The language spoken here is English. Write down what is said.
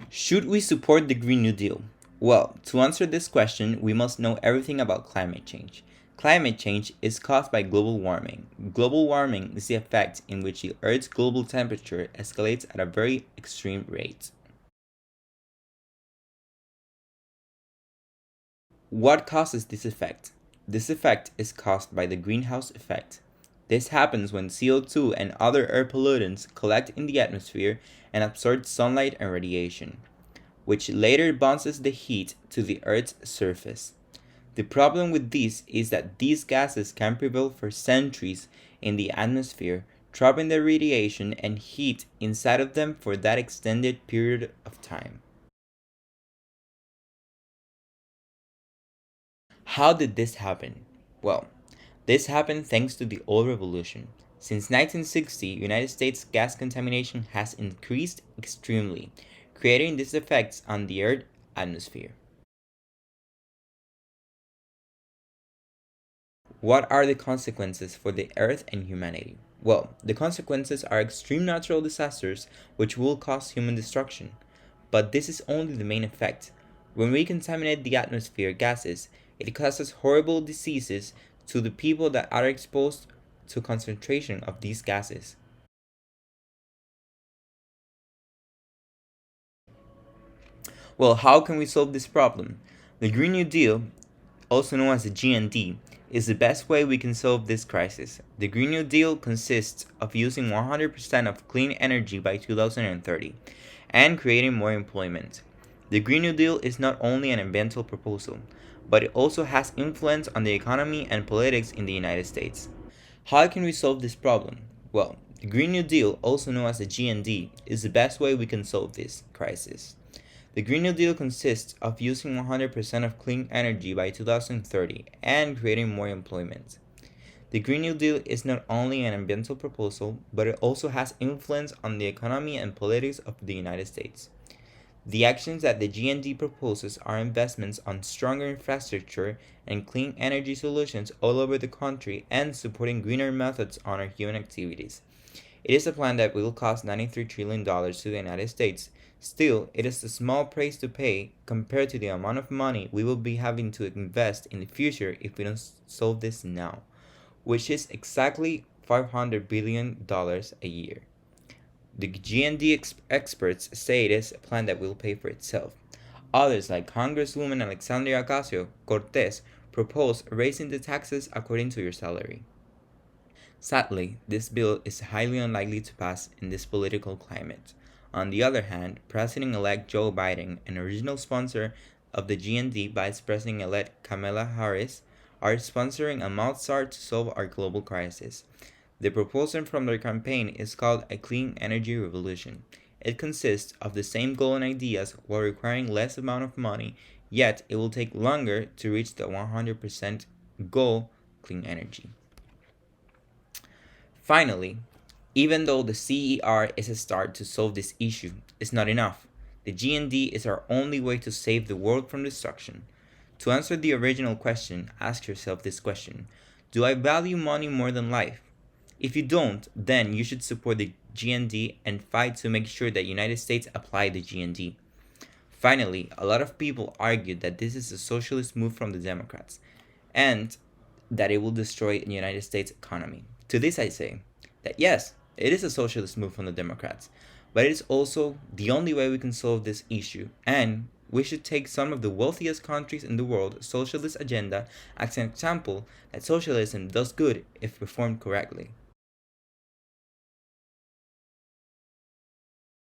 Should we support the Green New Deal? Well, to answer this question, we must know everything about climate change. Climate change is caused by global warming. Global warming is the effect in which the Earth's global temperature escalates at a very extreme rate. What causes this effect? This effect is caused by the greenhouse effect. This happens when CO2 and other air pollutants collect in the atmosphere and absorb sunlight and radiation, which later bounces the heat to the Earth's surface. The problem with this is that these gases can prevail for centuries in the atmosphere, trapping the radiation and heat inside of them for that extended period of time. How did this happen? Well, this happened thanks to the oil revolution. Since 1960, United States gas contamination has increased extremely, creating these effects on the Earth atmosphere. What are the consequences for the Earth and humanity? Well, the consequences are extreme natural disasters which will cause human destruction. But this is only the main effect. When we contaminate the atmosphere gases, it causes horrible diseases to the people that are exposed to concentration of these gases. Well, how can we solve this problem? The Green New Deal, also known as the GND, is the best way we can solve this crisis. The Green New Deal consists of using 100% of clean energy by 2030 and creating more employment. The Green New Deal is not only an environmental proposal, but it also has influence on the economy and politics in the United States. How can we solve this problem? Well, the Green New Deal, also known as the GND, is the best way we can solve this crisis. The Green New Deal consists of using 100% of clean energy by 2030 and creating more employment. The Green New Deal is not only an environmental proposal, but it also has influence on the economy and politics of the United States. The actions that the GND proposes are investments on stronger infrastructure and clean energy solutions all over the country and supporting greener methods on our human activities. It is a plan that will cost $93 trillion to the United States. Still, it is a small price to pay compared to the amount of money we will be having to invest in the future if we don't solve this now, which is exactly $500 billion a year. The GND experts say it is a plan that will pay for itself. Others, like Congresswoman Alexandria Ocasio Cortez, propose raising the taxes according to your salary. Sadly, this bill is highly unlikely to pass in this political climate. On the other hand, President elect Joe Biden, an original sponsor of the GND, Vice President elect Kamala Harris, are sponsoring a mouthful to solve our global crisis. The proposal from their campaign is called a clean energy revolution. It consists of the same goal and ideas while requiring less amount of money, yet it will take longer to reach the 100% goal clean energy. Finally, even though the CER is a start to solve this issue, it's not enough. The GND is our only way to save the world from destruction. To answer the original question, ask yourself this question: do I value money more than life? If you don't, then you should support the GND and fight to make sure that the United States apply the GND. Finally, a lot of people argue that this is a socialist move from the Democrats and that it will destroy the United States economy. To this I say that yes, it is a socialist move from the Democrats, but it is also the only way we can solve this issue, and we should take some of the wealthiest countries in the world socialist agenda as an example that socialism does good if performed correctly.